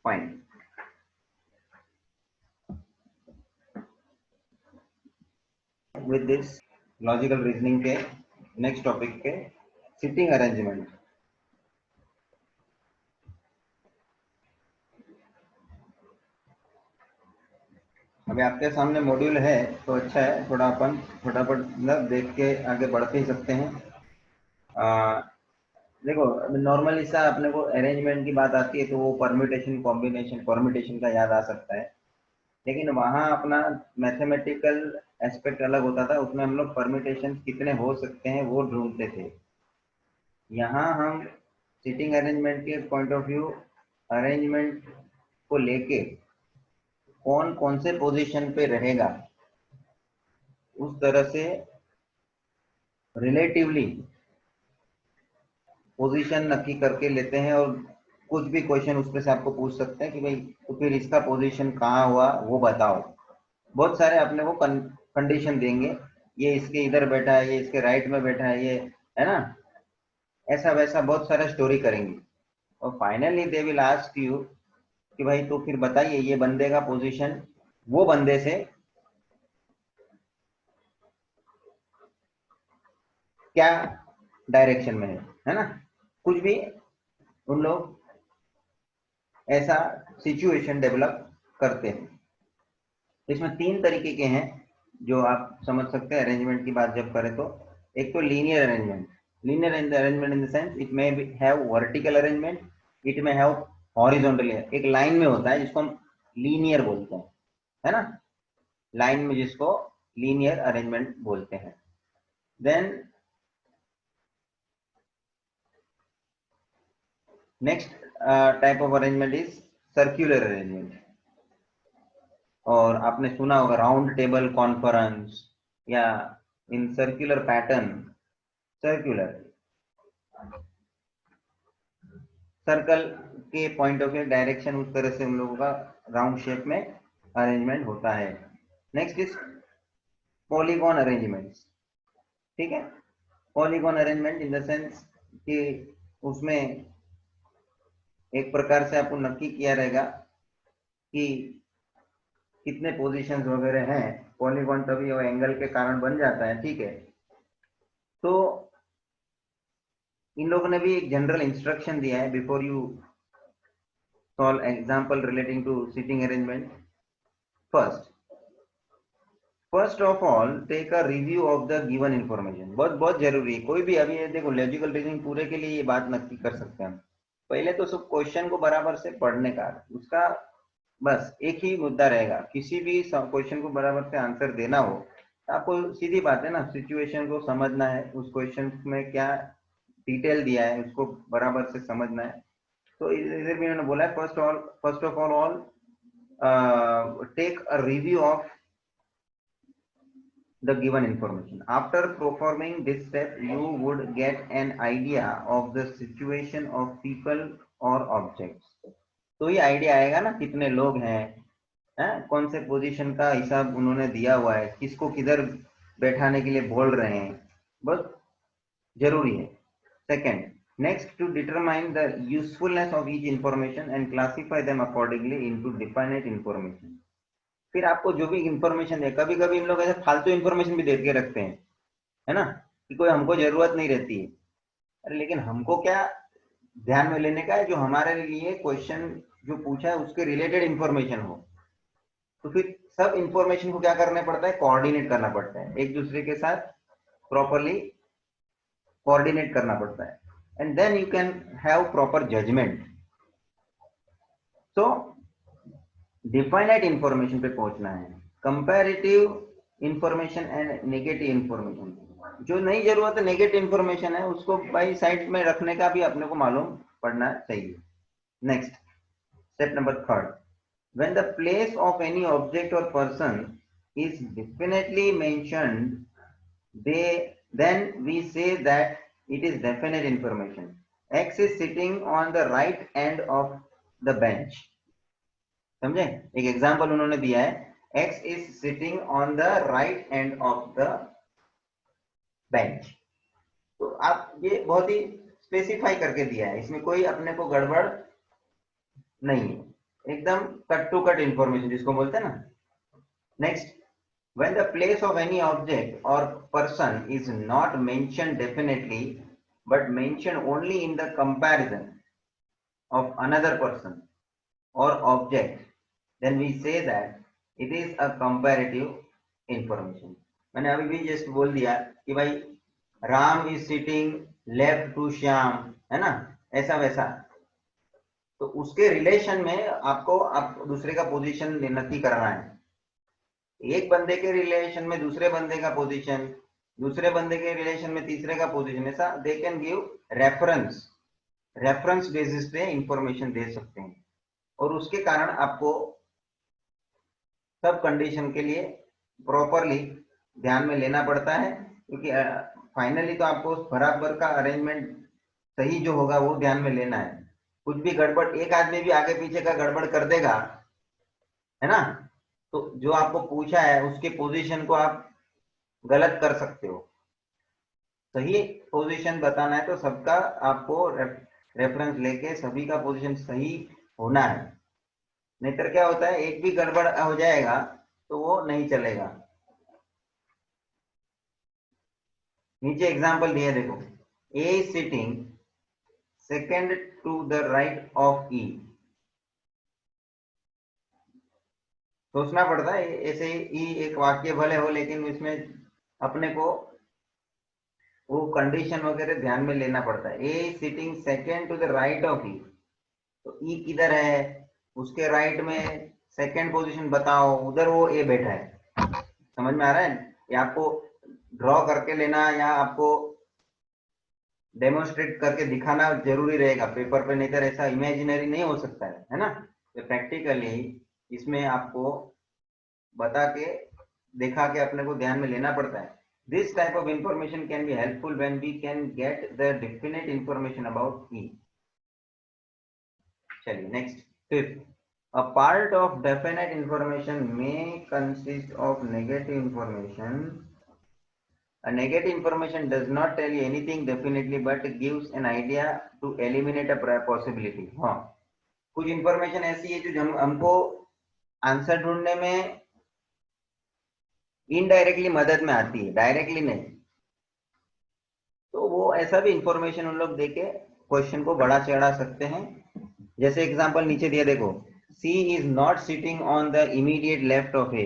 Fine. With this logical reasoning के next topic के sitting arrangement. अभी आपके सामने मॉड्यूल है तो अच्छा है, थोड़ा अपन फटाफट मतलब देख के आगे बढ़ ही सकते हैं। देखो नॉर्मली सा अपने को अरेंजमेंट की बात आती है तो वो परम्यूटेशन कॉम्बिनेशन परम्यूटेशन का याद आ सकता है, लेकिन वहाँ अपना मैथमेटिकल एस्पेक्ट अलग होता था। उसमें हम लोग परम्यूटेशन कितने हो सकते हैं वो ढूंढते थे। यहाँ हम सिटिंग अरेंजमेंट के पॉइंट ऑफ व्यू अरेंजमेंट को लेके कौन कौन से पोजीशन पे रहेगा उस तरह से रिलेटिवली पोजीशन नक्की करके लेते हैं, और कुछ भी क्वेश्चन उसपे से आपको पूछ सकते हैं कि भाई तो फिर इसका पोजीशन कहाँ हुआ वो बताओ। बहुत सारे अपने को कंडीशन देंगे, ये इसके इधर बैठा है, ये इसके राइट में बैठा है, ये है ना, ऐसा वैसा बहुत सारा स्टोरी करेंगे। और finally they will ask you कि भाई तो फिर बताइए ये बंदे का पोजीशन वो बंदे से क्या डायरेक्शन में है ना, कुछ भी उन लोग ऐसा सिचुएशन डेवलप करते हैं। इसमें तीन तरीके के हैं जो आप समझ सकते हैं अरेंजमेंट की बात जब करें तो। एक तो linear arrangement. Linear arrangement in the sense it may have vertical arrangement, it may have horizontal. एक लाइन में होता है जिसको हम लीनियर बोलते हैं, है ना, लाइन में जिसको लीनियर अरेंजमेंट बोलते हैं। Then next type of arrangement is circular arrangement, और आपने सुना होगा राउंड टेबल कॉन्फ्रेंस या in circular pattern. Circular circle के पॉइंट ऑफ व्यू डायरेक्शन उस तरह से हम लोगों का राउंड शेप में अरेंजमेंट होता है। Next is polygon arrangements. ठीक है, polygon arrangement in the sense कि उसमें एक प्रकार से आपको नक्की किया रहेगा कि कितने पोजीशंस वगैरह हैं। पॉलीगॉन तभी वो एंगल के कारण बन जाता है, ठीक है। तो इन लोगों ने भी एक जनरल इंस्ट्रक्शन दिया है before you solve example relating to sitting arrangement. First of all take a review of the given information. बहुत बहुत जरूरी है। कोई भी अभी ये देखो लॉजिकल रीजनिंग पूरे के लिए ये बात नक्की कर सकते हैं हम। पहले तो सब क्वेश्चन को बराबर से पढ़ने का, उसका बस एक ही मुद्दा रहेगा। किसी भी क्वेश्चन को बराबर से आंसर देना हो तो आपको सीधी बात है ना, सिचुएशन को समझना है, उस क्वेश्चन में क्या डिटेल दिया है उसको बराबर से समझना है। तो इधर भी उन्होंने बोला है first of all take a review of the given information. After performing this step you would get an idea of the situation of people or objects. तो ये आइडिया आएगा ना कितने लोग हैं, कौन से पोजीशन का हिसाब उन्होंने दिया हुआ है, किसको किधर बैठाने के लिए बोल रहे हैं, बहुत जरूरी है। Second, next to determine the usefulness of each information and classify them accordingly into definite information. फिर आपको जो भी इंफॉर्मेशन है, कभी कभी इन लोग ऐसे फालतू इंफॉर्मेशन भी दे के रखते हैं, है ना, कि कोई हमको जरूरत नहीं रहती है। अरे लेकिन हमको क्या ध्यान में लेने का है, जो हमारे लिए क्वेश्चन जो पूछा है उसके रिलेटेड इंफॉर्मेशन हो। तो फिर सब इंफॉर्मेशन को क्या करना पड़ता है, कोऑर्डिनेट करना पड़ता है, एक दूसरे के साथ प्रॉपरली कोऑर्डिनेट करना पड़ता है, and then you can have proper judgement. तो डिफाइनाइट इंफॉर्मेशन पे पहुंचना है, comparative information and negative information. जो नहीं जरूरत है नेगेटिव इंफॉर्मेशन है उसको बाई साइड में रखने का भी अपने को मालूम पड़ना चाहिए। Next step number third, when the place of any object or person is definitely mentioned, then we say that it is definite information. X is sitting on the right end of the bench. समझे, एक example उन्होंने दिया है, X is sitting on the right end of the bench। तो आप ये बहुत ही specify करके दिया है, इसमें कोई अपने को गड़बड़ नहीं है। एकदम कट टू कट इंफॉर्मेशन जिसको बोलते हैं ना। Next, when the place of any object or person is not mentioned definitely but mentioned only in the comparison of another person or object, then we say that it is a comparative information. मैंने अभी भी just बोल दिया कि भाई Ram is sitting left to Shyam, है ना, ऐसा वैसा। तो उसके रिलेशन में आपको आप दूसरे का पोजीशन नक्की करना है। एक बंदे के रिलेशन में दूसरे बंदे का पोजीशन, दूसरे बंदे के रिलेशन में तीसरे का पोजीशन, ऐसा they can give reference basis पे इंफॉर्मेशन दे सकते हैं। और उसके कारण आपको सब कंडीशन के लिए प्रॉपरली ध्यान में लेना पड़ता है, क्योंकि फाइनली तो आपको बराबर का अरेंजमेंट सही जो होगा वो ध्यान में लेना है। कुछ भी गड़बड़, एक आदमी भी आगे पीछे का गड़बड़ कर देगा, है ना, तो जो आपको पूछा है उसके पोजीशन को आप गलत कर सकते हो। सही पोजीशन बताना है तो सबका आपको रेफरेंस लेके सभी का पोजीशन सही होना है, नहीं तो क्या होता है एक भी गड़बड़ हो जाएगा तो वो नहीं चलेगा। नीचे एग्जांपल दिया देखो, A is sitting second to the right of E. सोचना पड़ता है ऐसे ही एक वाक्य भले हो लेकिन इसमें अपने को वो कंडीशन वगैरह ध्यान में लेना पड़ता है। A sitting second to the right of E, तो ई किधर है, उसके राइट में सेकंड पोजीशन बताओ, उधर वो ए बैठा है। समझ में आ रहा है? ये आपको ड्रॉ करके लेना या आपको डेमोन्स्ट्रेट करके दिखाना जरूरी रहेगा पेपर पे, नहीं तो ऐसा इमेजिनरी नहीं हो सकता है ना। तो प्रैक्टिकली इसमें आपको बता के दिखा के अपने को ध्यान में लेना पड़ता है। This type of information can be helpful when we can get the definite information about E. चलिए next, fifth, a part of definite information may consist of negative information. A negative information does not tell you anything definitely but gives an idea to eliminate a possibility. हाँ, कुछ information ऐसी है जो हमको answer ढूंढने में indirectly मदद में आती है, डायरेक्टली नहीं। तो वो ऐसा भी इंफॉर्मेशन उन लोग देके क्वेश्चन को बढ़ा चढ़ा सकते हैं। जैसे एग्जांपल नीचे दिया देखो, C is not sitting on the immediate left of A.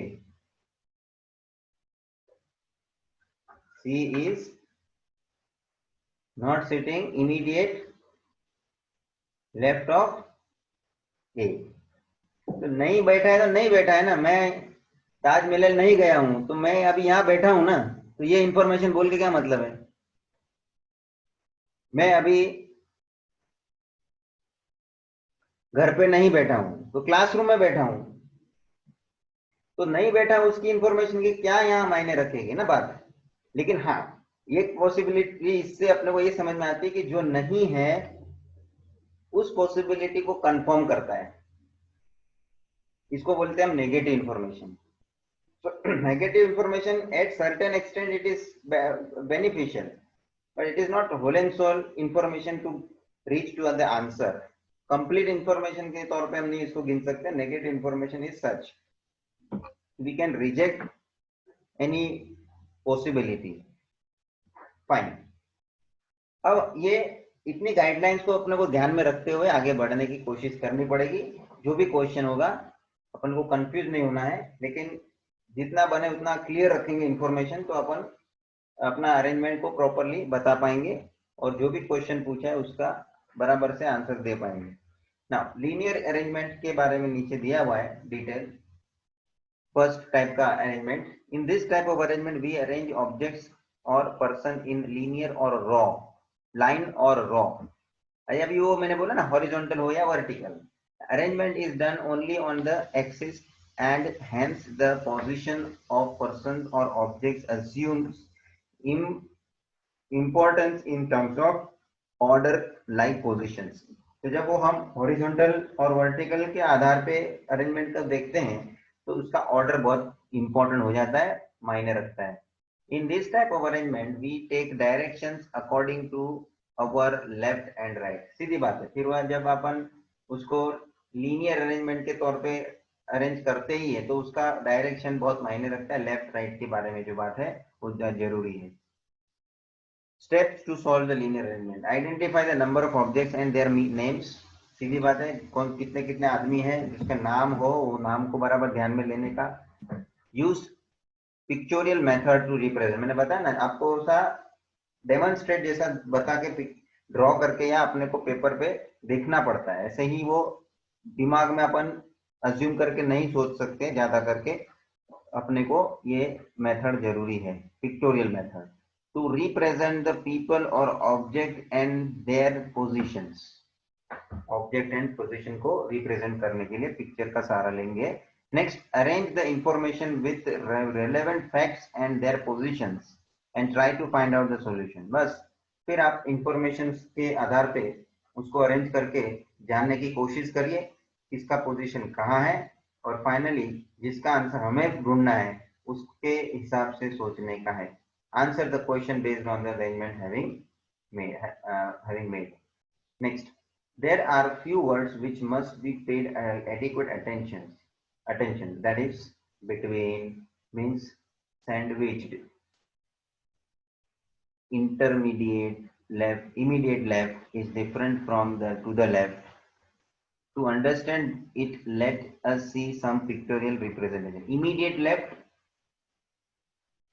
C is not sitting immediate left of A. तो नहीं बैठा है तो नहीं बैठा है ना, मैं ताजमहल नहीं गया हूं तो मैं अभी यहां बैठा हूं ना, तो ये इंफॉर्मेशन बोल के क्या मतलब है? मैं अभी घर पे नहीं बैठा हूं तो क्लासरूम में बैठा हूं, तो नहीं बैठा उसकी इंफॉर्मेशन की क्या यहाँ मायने रखेगी ना बात। लेकिन हाँ, एक पॉसिबिलिटी इससे अपने को ये समझ में आती है कि जो नहीं है उस पॉसिबिलिटी को कंफर्म करता है, इसको बोलते हैं हम negative information. So negative information at certain extent it is beneficial, but it is not whole and soul information to reach to the answer. Complete information के तौर पे हम नहीं इसको गिन सकते। Negative information is such we can reject any possibility. Fine. अब ये इतनी गाइडलाइंस को अपने को ध्यान में रखते हुए आगे बढ़ने की कोशिश करनी पड़ेगी। जो भी क्वेश्चन होगा अपन को कंफ्यूज नहीं होना है, लेकिन जितना बने उतना क्लियर रखेंगे इंफॉर्मेशन तो अपन अपना अरेंजमेंट को प्रॉपरली बता पाएंगे और जो भी क्वेश्चन पूछा है उसका बराबर से आंसर दे पाएंगे। नाउ लीनियर अरेंजमेंट के बारे में नीचे दिया हुआ है डिटेल। फर्स्ट टाइप का arrangement, in this type of arrangement we arrange objects और पर्सन इन लीनियर और रॉ, लाइन और रॉ। अभी वो मैंने बोला ना हॉरिजॉन्टल हो या vertical. Arrangement is done only on the axis and hence the position of persons or objects assumes importance in terms of order like positions. तो जब वो हम हॉरिजॉन्टल और वर्टिकल के आधार पे अरेंजमेंट का देखते हैं तो उसका ऑर्डर बहुत इंपॉर्टेंट हो जाता है, मायने रखता है। In this type of arrangement we take directions according to our left and right. सीधी बात है, फिर वह जब अपन उसको लीनियर अरेंजमेंट के तौर पे अरेंज करते ही है तो उसका डायरेक्शन बहुत मायने रखता है। लेफ्ट राइट के बारे में जो बात है वो जरूरी है। Steps to solve the linear arrangement, identify the number of objects and their names. सीधी बात है, कौन कितने कितने आदमी हैं जिसका नाम हो, वो नाम को बराबर ध्यान में लेने का। Use pictorial method to represent, मैंने बताया ना आपको, सा डेमोन्स्ट्रेट जैसा बता के ड्रॉ करके या अपने को पेपर पे देखना पड़ता है। ऐसे ही वो दिमाग में अपन अज्यूम करके नहीं सोच सकते ज्यादा करके, अपने को ये मेथड जरूरी है, pictorial method to represent the people और object and their positions. Object and position को रिप्रेजेंट करने के लिए पिक्चर का सहारा लेंगे। Next, arrange the information with relevant facts and their positions and try to find out the solution. बस फिर आप इंफॉर्मेशन के आधार पे उसको अरेंज करके जानने की कोशिश करिए किसका पोजीशन कहाँ है, और फाइनली जिसका आंसर हमें ढूंढना है उसके हिसाब से सोचने का है। Answer the question based on the arrangement having made. Next, there are few words which must be paid adequate attention. Attention, that is, between means sandwiched, intermediate left, immediate left is different from the to the left. To understand it, let us see some pictorial representation. Immediate left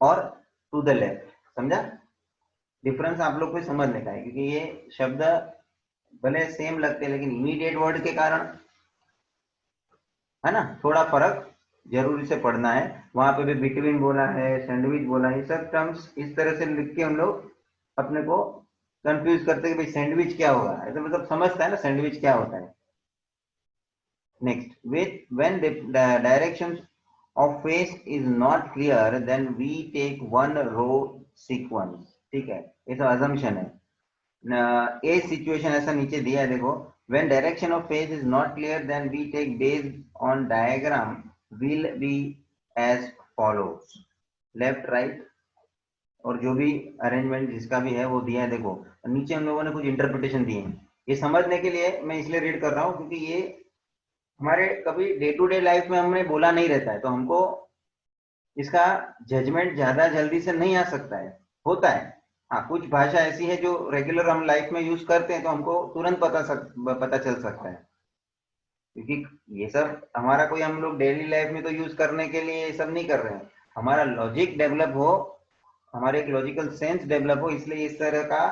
और to the left, समझा? Difference आप लोग को समझने का है, क्योंकि ये शब्द भले सेम लगते हैं लेकिन इमीडिएट वर्ड के कारण, है ना, थोड़ा फर्क जरूरी से पढ़ना है। वहां पे भी बिटवीन बोला है, सैंडविच बोला है, सब टर्म्स इस तरह से लिख के हम लोग अपने को कंफ्यूज करते हैं कि भाई सैंडविच क्या होगा, ऐसा मतलब समझता है ना सैंडविच क्या होता है। Next, with when the direction of face is not clear then we take one row sequence। ठीक है, ये तो assumption है। ए सिचुएशन ऐसा नीचे दिया है देखो, when direction of face is not clear then we take based on diagram will be as follows। Left right और जो भी अरेंजमेंट जिसका भी है वो दिया है देखो, नीचे हम लोगों ने कुछ इंटरप्रिटेशन दिए हैं। ये समझने के लिए मैं इसलिए रीड कर रहा हूँ क्योंकि ये हमारे कभी डे टू डे लाइफ में हमने बोला नहीं रहता है, तो हमको इसका जजमेंट ज्यादा जल्दी से नहीं आ सकता है, होता है। हाँ, कुछ भाषा ऐसी है जो रेगुलर हम लाइफ में यूज करते हैं तो हमको तुरंत पता चल सकता है, क्योंकि ये सब हमारा कोई, हम लोग डेली लाइफ में तो यूज करने के लिए ये सब नहीं कर रहे हैं। हमारा लॉजिक डेवलप हो, हमारे एक लॉजिकल सेंस डेवलप हो, इसलिए इस तरह का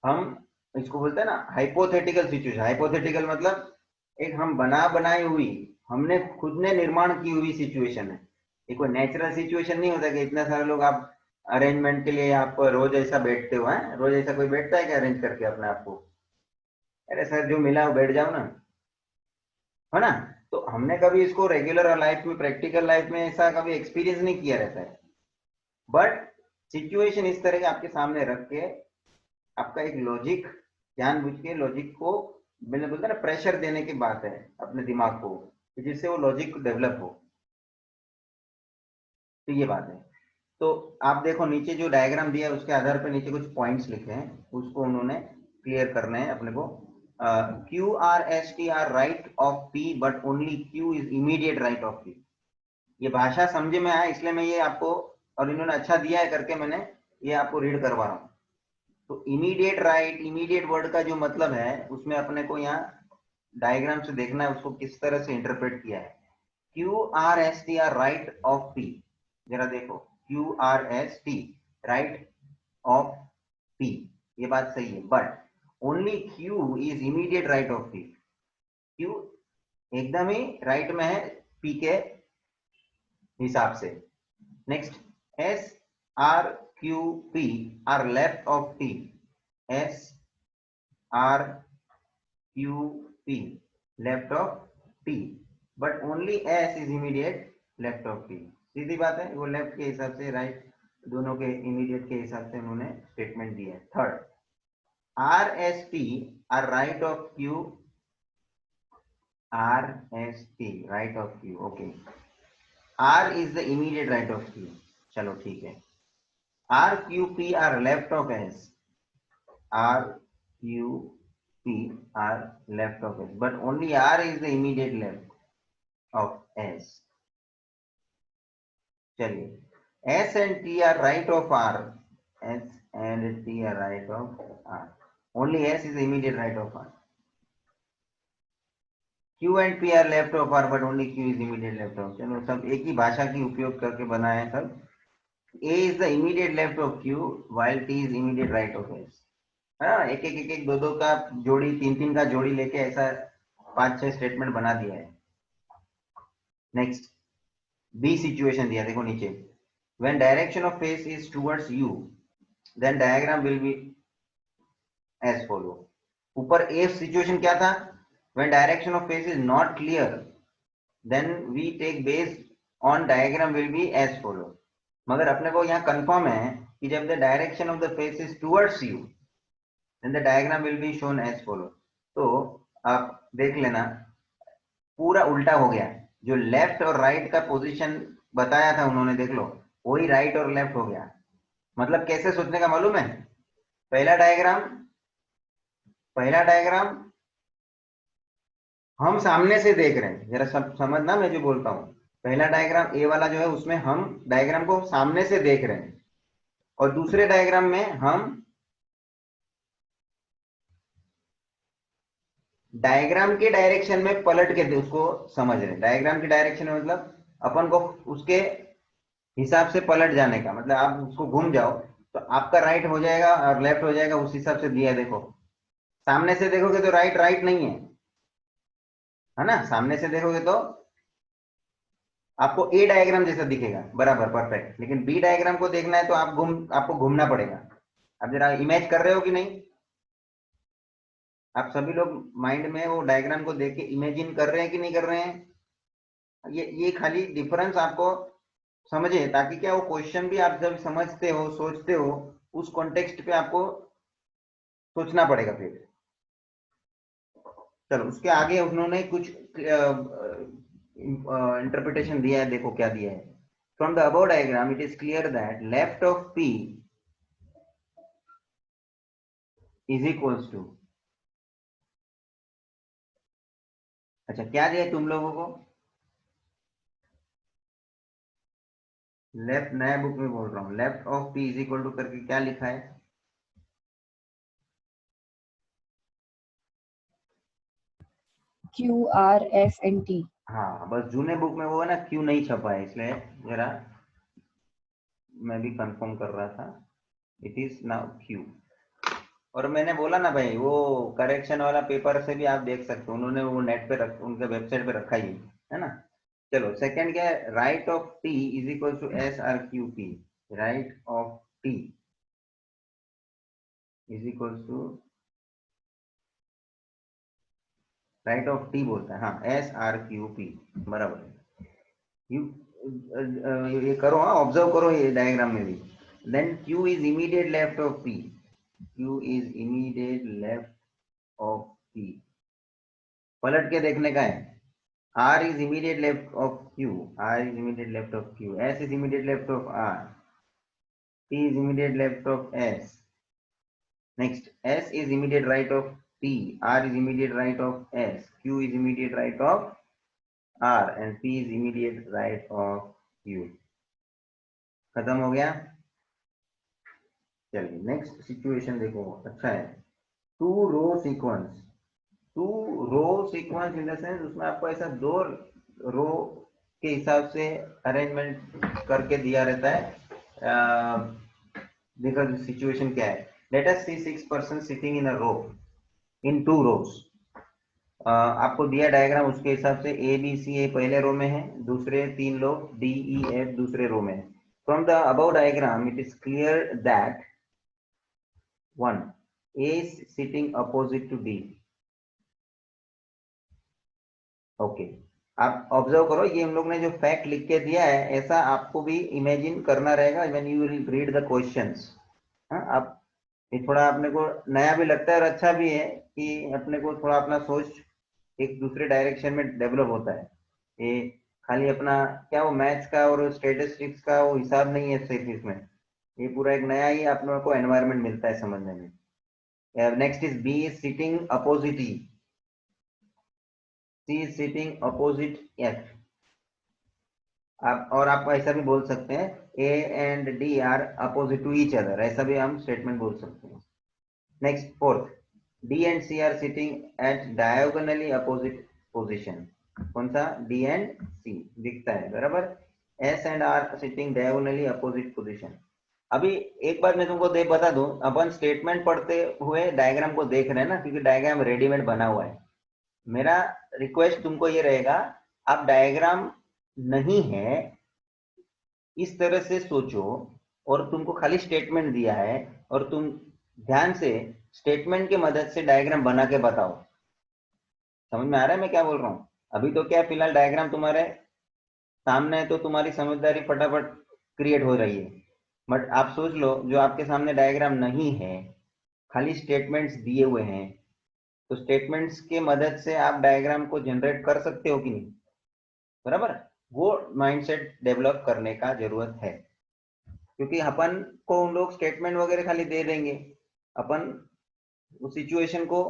हम इसको बोलते हैं ना हाइपोथेटिकल सिचुएशन। हाइपोथेटिकल मतलब एक हम बनाई हुई, हमने खुद ने निर्माण की हुई सिचुएशन है। ये कोई नेचुरल सिचुएशन नहीं होता कि इतना सारे लोग आप अरेंजमेंट के लिए आप रोज ऐसा बैठते हो। हैं, रोज ऐसा कोई बैठता है क्या अरेंज करके अपने आप को? अरे सर जो मिला वो बैठ जाओ ना, है ना। तो हमने कभी इसको रेगुलर लाइफ में, प्रैक्टिकल लाइफ में ऐसा कभी एक्सपीरियंस नहीं किया रहता है, बट सिचुएशन इस तरह के आपके सामने रख के आपका एक लॉजिक, जानबूझ के लॉजिक को, मैंने बोलता ना प्रेशर देने की बात है अपने दिमाग को, जिससे वो लॉजिक डेवलप हो, तो ये बात है। तो आप देखो नीचे जो डायग्राम दिया है उसके आधार पर नीचे कुछ पॉइंट्स लिखे हैं, उसको उन्होंने क्लियर करना है अपने को। Q R S T are right of P but only Q is immediate right of P. ये भाषा समझे में आया इसलिए मैं ये आपको, और इन्होंने अच्छा दिया है करके मैंने ये आपको रीड करवा रहा हूँ। तो इमीडिएट राइट, इमीडिएट वर्ड का जो मतलब है उसमें अपने को यहाँ डायग्राम से देखना है उसको किस तरह से इंटरप्रेट किया है। Q R S T are right of P, जरा देखो, Q R S T right of P, ये बात सही है, but only Q is immediate right of P. Q एकदम ही राइट में है पी के हिसाब से। Next, S R Q P are left of T. S R Q P left of T, but only S is immediate left of T. सीधी बात है, वो लेफ्ट के हिसाब से, राइट दोनों के इमीडिएट के हिसाब से उन्होंने स्टेटमेंट दिया है। Third, R S T are right of Q, R S T right of Q, okay. R is the immediate right of Q, चलो ठीक है। R Q P are left of S, R Q P are left of S, but only R is the immediate left of S. चलिए, S and T are right of R. S and T are right of R. Only S is the immediate right of R. Q and P are left of R, but only Q is immediate left of. चलो सब एक ही भाषा की उपयोग करके बनाए हैं सब. A is the immediate left of Q, while T is immediate right of S. हाँ, एक दो दो का जोड़ी, तीन का जोड़ी लेके ऐसा 5-6 स्टेटमेंट बना दिया है. नेक्स्ट बी सिचुएशन दिया, देखो नीचे. When direction of face is towards you, then diagram will be as follow. ऊपर A सिचुएशन क्या था? When direction of face is not clear, then we take based on diagram will be as follow. मगर अपने को यहाँ confirm है कि जब the direction of the face is towards you, then the diagram will be shown as follow. तो आप देख लेना, पूरा उल्टा हो गया. जो लेफ्ट और राइट का पोजीशन बताया था उन्होंने, देख लो, वही राइट और लेफ्ट हो गया. मतलब कैसे सोचने का मालूम है? पहला डायग्राम हम सामने से देख रहे हैं. जरा सब समझना मैं जो बोलता हूं. पहला डायग्राम ए वाला जो है उसमें हम डायग्राम को सामने से देख रहे हैं, और दूसरे डायग्राम में हम डायग्राम के डायरेक्शन में पलट के उसको समझ रहे हैं. डायग्राम की डायरेक्शन में मतलब अपन को उसके हिसाब से पलट जाने का मतलब, आप उसको घूम जाओ तो आपका राइट हो जाएगा और लेफ्ट हो जाएगा, उस हिसाब से दिया है. देखो, सामने से देखोगे तो राइट नहीं है ना. सामने से देखोगे तो आपको ए डायग्राम जैसा दिखेगा, बराबर परफेक्ट. लेकिन बी डायग्राम को देखना है तो आपको घूमना पड़ेगा. आप जरा इमेज कर रहे हो कि नहीं? आप सभी लोग माइंड में वो डायग्राम को देख के इमेजिन कर रहे हैं कि नहीं कर रहे हैं? ये खाली डिफरेंस आपको समझे, ताकि क्या वो क्वेश्चन भी आप जब समझते हो, सोचते हो, उस कॉन्टेक्स्ट पे आपको सोचना पड़ेगा फिर. चलो, उसके आगे उन्होंने कुछ इंटरप्रिटेशन दिया है. देखो क्या दिया है. From the above diagram it is clear that left of P is equals to. अच्छा, क्या दिया है तुम लोगों को? लेफ्ट, नया बुक में बोल रहा हूँ. Left of P is equal to करके क्या लिखा है? Q, R, S and T. हाँ, बस जूने बुक में वो है ना, क्यू नहीं छपा है, इसलिए जरा मैं भी कंफर्म कर रहा था. It is now Q. और मैंने बोला ना भाई, वो करेक्शन वाला पेपर से भी आप देख सकते हो, उन्होंने वो नेट पे उनके वेबसाइट पे रखा ही है ना. चलो, सेकंड क्या है? Right of T is equal to S R Q P. Right of T is equal to, right of T बोलता है, हाँ, एस आर क्यू पी, बराबर. यू ये करो, हाँ, ऑब्जर्व करो ये डायग्राम में भी. Then Q is immediate left of P. Q is immediate left of P. पलट के देखने का है. R is immediate left of Q. R is immediate left of Q. S is immediate left of R. T is immediate left of S. Next, S is immediate right of T. R is immediate right of S. Q is immediate right of R. And P is immediate right of Q. खत्म हो गया. चलिए, next situation देखो. अच्छा है. Two row sequence in the sense, उसमें आपको ऐसा दो रो के हिसाब से अरेंजमेंट करके दिया रहता है. देखो सिचुएशन क्या है. Let us see 6 person sitting in a row in 2 rows. आपको दिया डायग्राम, उसके हिसाब से ए बी सी ए पहले रो में है, दूसरे 3 लोग डी ई एफ दूसरे रो में है. From the above diagram it is clear that 1 A is sitting opposite to D. Okay, आप ऑब्जर्व करो, ये हम लोग ने जो फैक्ट लिख के दिया है, ऐसा आपको भी इमेजिन करना रहेगा when you will read the questions. आप ये थोड़ा अपने को नया भी लगता है और अच्छा भी है कि अपने को थोड़ा अपना सोच एक दूसरे डायरेक्शन में डेवलप होता है. ये खाली अपना क्या वो मैथ्स का और स्टैटिस्टिक्स का वो हिसाब नहीं है सिर्फ इसमें. ये पूरा एक नया ही आप लोगों को एनवायरनमेंट मिलता है समझने में. Next is B is sitting opposite E, C is sitting opposite F. आप और आप ऐसा भी बोल सकते हैं A and D are opposite to each other, ऐसा भी हम स्टेटमेंट बोल सकते हैं। Next fourth, D and C are sitting at diagonally opposite position. कौन सा? डी एंड सी दिखता है बराबर। S and R sitting diagonally opposite position. अभी एक बात मैं तुमको बता दूं, अपन स्टेटमेंट पढ़ते हुए डायग्राम को देख रहे हैं ना, क्योंकि डायग्राम रेडीमेड बना हुआ है। मेरा रिक्वेस्ट तुमको ये रहेगा, आप डायग्राम नहीं है इस तरह से सोचो, और तुमको खाली स्टेटमेंट दिया है और तुम ध्यान से स्टेटमेंट की मदद से डायग्राम बना के बताओ। समझ में आ रहा है मैं क्या बोल रहा हूँ? अभी तो क्या फिलहाल डायग्राम तुम्हारे सामने है तो तुम्हारी समझदारी फटाफट क्रिएट हो रही है, बट आप सोच लो जो आपके सामने डायग्राम नहीं है, खाली स्टेटमेंट्स दिए हुए हैं, तो स्टेटमेंट्स के मदद से आप डायग्राम को जनरेट कर सकते हो कि नहीं? बराबर, वो माइंडसेट डेवलप करने का जरूरत है, क्योंकि अपन को उन लोग स्टेटमेंट वगैरह खाली दे देंगे, अपन उस सिचुएशन को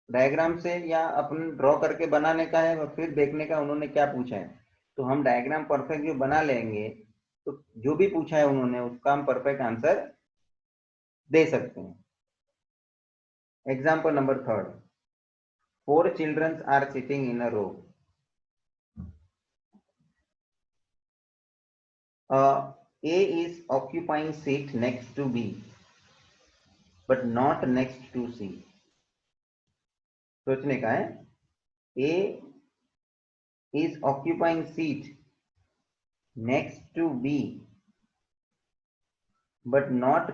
डायग्राम से या अपन ड्रॉ करके बनाने का है और फिर देखने का उन्होंने क्या पूछा है। तो हम डायग्राम परफेक्ट जो बना लेंगे तो जो भी पूछा है उन्होंने उसका हम परफेक्ट आंसर दे सकते हैं। Example number third, 4 children are sitting in a row. A is occupying seat next to B, but not next to C. सोचने का है, A is occupying seat next to B, but not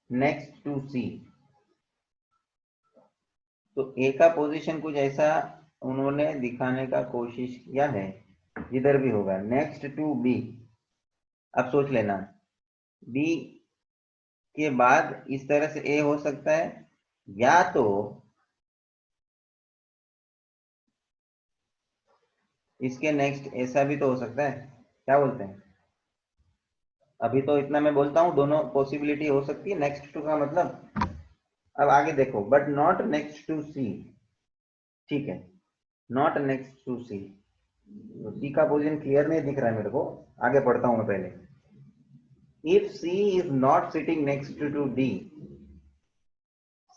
next to C. तो A का position कुछ ऐसा उन्होंने दिखाने का कोशिश किया है, जिधर भी होगा नेक्स्ट टू B। अब सोच लेना, B के बाद इस तरह से A हो सकता है, या तो इसके नेक्स्ट ऐसा भी तो हो सकता है। क्या बोलते हैं? अभी तो इतना मैं बोलता हूं, दोनों पॉसिबिलिटी हो सकती है। नेक्स्ट टू का मतलब, अब आगे देखो, बट नॉट नेक्स्ट टू सी। ठीक है, नॉट नेक्स्ट टू सी, सी का पोजीशन क्लियर नहीं दिख रहा है मेरे को, आगे पढ़ता हूं मैं पहले। If C is not sitting next to D,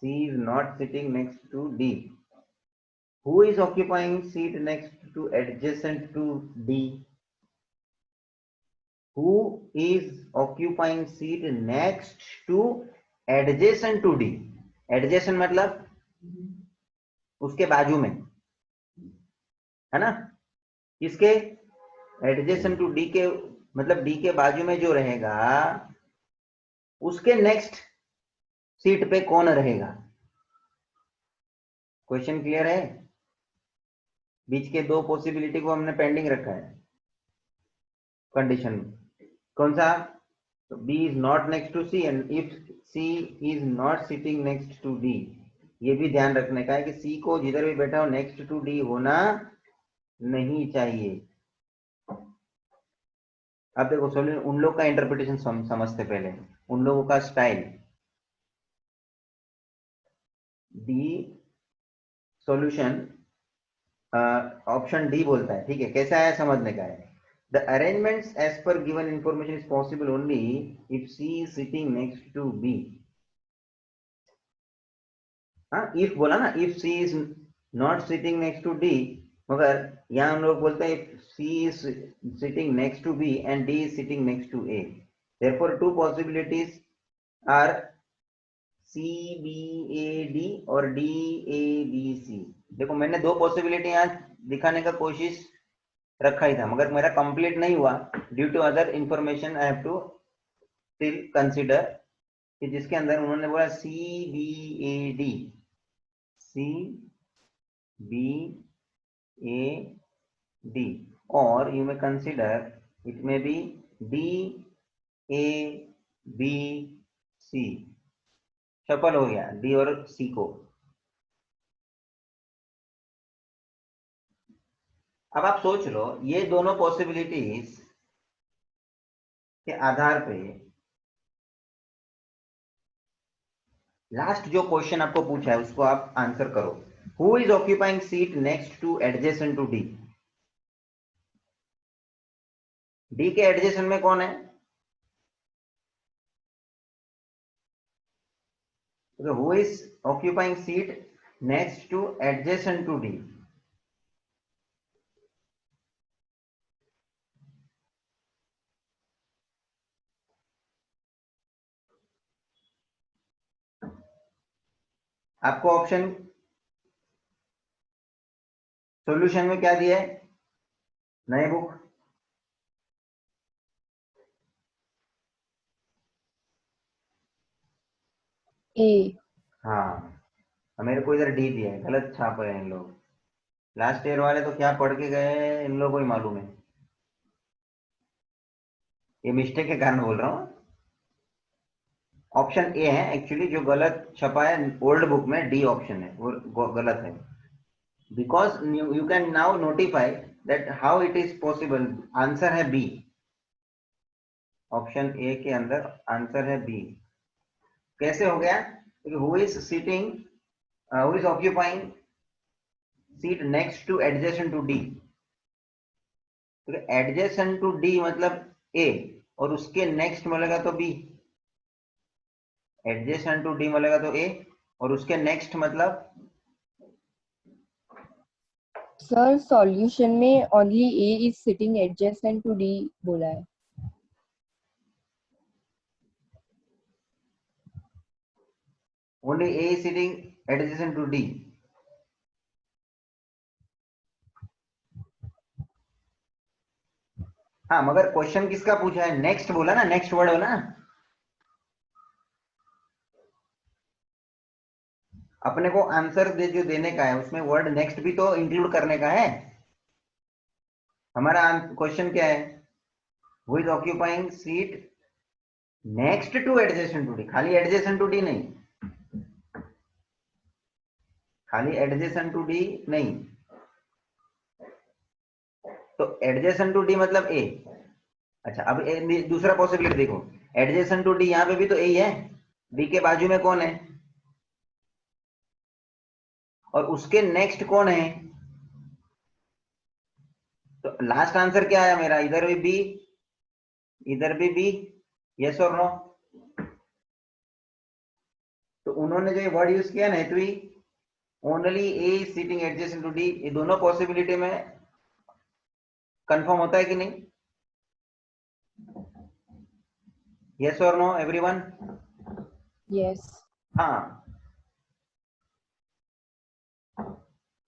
C is not sitting next to D, who is occupying seat next to adjacent to D? Who is occupying seat next to adjacent to D? Adjacent मतलब उसके बाजू में, है ना? इसके adjacent to D के मतलब D के बाजू में जो रहेगा उसके नेक्स्ट सीट पे कौन रहेगा? क्वेश्चन क्लियर है? बीच के दो पॉसिबिलिटी को हमने पेंडिंग रखा है कंडीशन में। कौन सा? B is not next to C and if C is not sitting next to D, ये भी ध्यान रखने का है कि C को जिधर भी बैठा हो नेक्स्ट टू D होना नहीं चाहिए। अब देखो सोल्यूशन, उन लोग का इंटरप्रिटेशन समझते पहले, उन लोगों का style. D solution option D बोलता है, ठीक है, कैसा है समझने का है। The arrangements as per given information is possible only if C is sitting next to B. हाँ, if बोला ना, if C is not sitting next to D, मगर यहाँ हम लोग बोलते हैं if C is sitting next to B and D is sitting next to A. Therefore, two possibilities are C B A D और D A B C. देखो मैंने दो पॉसिबिलिटी यहाँ दिखाने का कोशिश रखा ही था, मगर मेरा कंप्लीट नहीं हुआ due to other information I have to still consider, कि जिसके अंदर उन्होंने बोला C B A D, C B A D, और you may consider it may be D A B C. सफल हो गया डी और सी को। अब आप सोच लो, ये दोनों पॉसिबिलिटीज के आधार पे लास्ट जो क्वेश्चन आपको पूछा है उसको आप आंसर करो। Who is occupying seat next to adjacent to D? D के एडजेसेंट में कौन है? तो who is occupying seat next to adjacent to D? आपको ऑप्शन सॉल्यूशन में क्या दिया है? नए बुक। ए। हाँ, मेरे को इधर डी दिया है, गलत छाप रहे हैं इन लोग। लास्ट ईयर वाले तो क्या पढ़ के गए हैं इन लोगों को ही मालूम है। ये मिस्टेक के कारण बोल रहा हूँ। ऑप्शन ए है एक्चुअली, जो गलत छपा है ओल्ड बुक में, डी ऑप्शन है वो गलत है। Because you can now notify that how it is possible. Answer है बी। ऑप्शन ए के अंदर आंसर है बी। कैसे हो गया? Who is seating, who is occupying seat next to adjacent to D? तो एडजेसेंट टू डी मतलब A, और उसके नेक्स्ट मिलेगा तो बी। एडजेसेंट टू डी मिलेगा तो ए, और उसके नेक्स्ट मतलब सर सॉल्यूशन में only A is sitting adjacent to D बोला है। Only A is sitting adjacent to D. हाँ, मगर क्वेश्चन किसका पूछा है? नेक्स्ट बोला ना, नेक्स्ट वर्ड बोला ना। अपने को आंसर दे जो देने का है उसमें वर्ड नेक्स्ट भी तो इंक्लूड करने का है। हमारा क्वेश्चन क्या है? Who is occupying seat next to adjacent to D, खाली एडजेसेंट टू डी नहीं, खाली एडजेसेंट टू डी नहीं। तो एडजेसेंट टू डी मतलब ए। अच्छा, अब दूसरा पॉसिबिलिटी देखो। एडजेसेंट टू डी, यहाँ पे भी तो ए ही है। डी के बाजू में कौन है और उसके नेक्स्ट कौन है? तो लास्ट आंसर क्या आया मेरा? इधर भी बी, इधर भी बी। यस और नो? तो उन्होंने जो वर्ड यूज किया ना, तो only A sitting adjacent to D, ये दोनों पॉसिबिलिटी में कंफर्म होता है कि नहीं? यस और नो एवरीवन? यस। हाँ,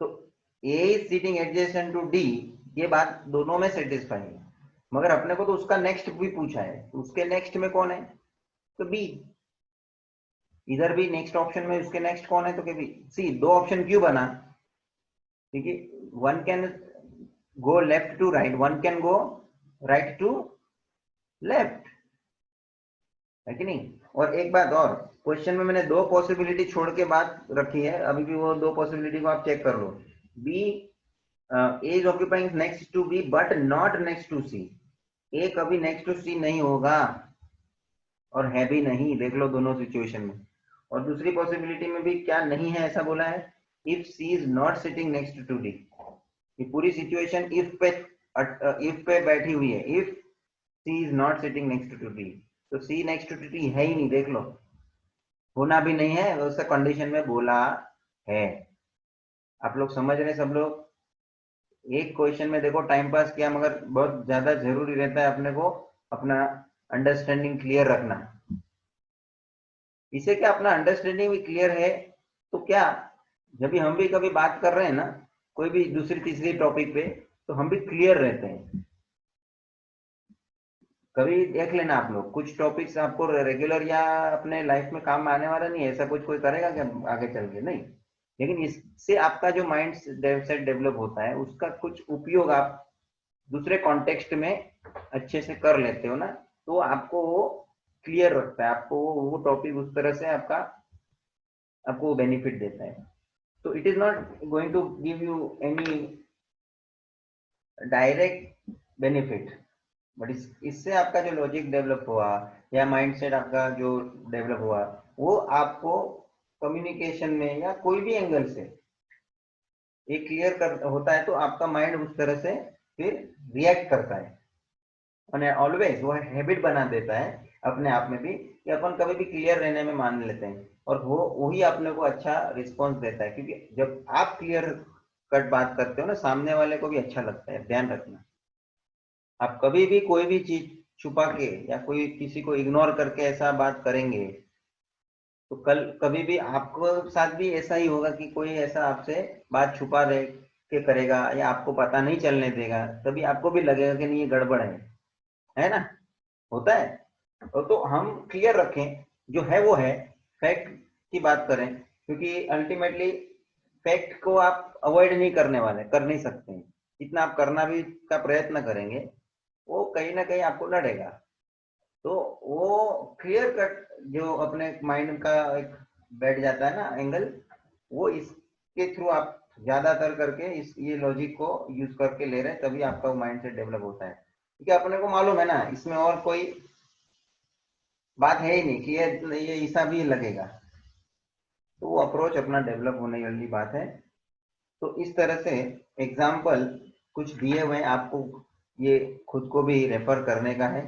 तो ए सिटिंग एडजेसेंट टू डी, ये बात दोनों में सेटिस्फाई है। मगर अपने को तो उसका नेक्स्ट भी पूछा है, तो उसके नेक्स्ट में कौन है? तो बी। इधर भी नेक्स्ट ऑप्शन में उसके नेक्स्ट कौन है? तो के बी। सी, दो ऑप्शन क्यों बना? क्योंकि one can go left to right, one can go right to left, है कि नहीं? और एक बात और, क्वेश्चन में मैंने दो पॉसिबिलिटी छोड़ के बात रखी है, अभी भी वो दो पॉसिबिलिटी को आप चेक कर लो। B, A is occupying next to B but not next to C. A कभी नेक्स्ट टू सी नहीं होगा और है भी नहीं, देख लो दोनों सिचुएशन में। और दूसरी पॉसिबिलिटी में भी क्या नहीं है ऐसा बोला है? If C is not sitting next to D. ये पूरी सिचुएशन इफ पे बैठी हुई है। If C is not sitting next to D, तो सी नेक्स्ट टू डी है ही नहीं, देख लो। होना भी नहीं है, उससे कंडीशन में बोला है। आप लोग समझ रहे सब लोग? एक क्वेश्चन में देखो टाइम पास किया, मगर बहुत ज्यादा जरूरी रहता है अपने को अपना अंडरस्टैंडिंग क्लियर रखना। इसे क्या, अपना अंडरस्टैंडिंग भी क्लियर है तो क्या, जब भी हम भी कभी बात कर रहे हैं ना कोई भी दूसरी तीसरी टॉपिक पे, तो हम भी क्लियर रहते हैं। कभी देख लेना आप लोग, कुछ टॉपिक्स आपको रेगुलर या अपने लाइफ में काम में आने वाला नहीं है, ऐसा कुछ कोई करेगा क्या आगे चल के? नहीं। लेकिन इससे आपका जो माइंड सेट डेवलप होता है, उसका कुछ उपयोग आप दूसरे कॉन्टेक्स्ट में अच्छे से कर लेते हो ना, तो आपको वो क्लियर रखता है, आपको वो टॉपिक उस तरह से आपको वो बेनिफिट देता है। तो it is not going to give you any direct benefit, but इससे आपका जो लॉजिक डेवलप हुआ या माइंडसेट आपका जो डेवलप हुआ, वो आपको कम्युनिकेशन में या कोई भी एंगल से ये क्लियर कर होता है तो आपका माइंड उस तरह से फिर रिएक्ट करता है, और ऑलवेज वो हैबिट बना देता है अपने आप में भी कि अपन कभी भी क्लियर रहने में मान लेते हैं, और वो वही अपने को अच्छा रिस्पॉन्स देता है, क्योंकि जब आप क्लियर कट बात करते हो ना, सामने वाले को भी अच्छा लगता है। ध्यान रखना, आप कभी भी कोई भी चीज छुपा के या कोई किसी को इग्नोर करके ऐसा बात करेंगे तो कल कभी भी आपको साथ भी ऐसा ही होगा कि कोई ऐसा आपसे बात छुपा रहे के करेगा या आपको पता नहीं चलने देगा, तभी आपको भी लगेगा कि नहीं ये गड़बड़ है ना, होता है। तो हम क्लियर रखें, जो है वो है, फैक्ट की बात करें, क्योंकि अल्टीमेटली फैक्ट को आप अवॉइड नहीं करने वाले, कर नहीं सकते हैं, इतना आप करना भी का प्रयत्न करेंगे वो कहीं ना कहीं आपको लड़ेगा। तो वो क्लियर कट जो अपने माइंड का एक बैठ जाता है ना एंगल, वो इसके थ्रू आप ज्यादातर करके इस ये लॉजिक को यूज करके ले रहे हैं, तभी आपका माइंड से डेवलप होता है, क्योंकि अपने को मालूम है ना इसमें और कोई बात है ही नहीं कि ये ऐसा भी लगेगा, तो वो अप्रोच अपना डेवलप होने वाली बात है। तो इस तरह से एग्जाम्पल कुछ दिए हुए हैं आपको, ये खुद को भी रेफर करने का है।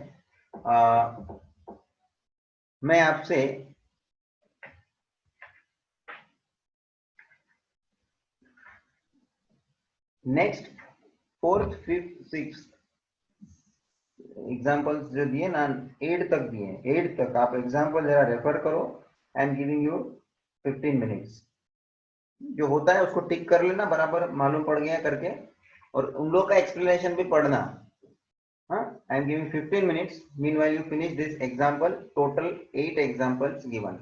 मैं आपसे next fourth fifth six examples जो दिए ना, 8 तक दिए हैं, 8 तक आप एग्जाम्पल जरा रेफर करो। I am giving you 15 minutes, जो होता है उसको टिक कर लेना, बराबर मालूम पड़ गया करके, और उन लोग का एक्सप्लेनेशन भी पढ़ना। हाँ, I am giving 15 minutes, mean while you finish this example, total 8 examples given.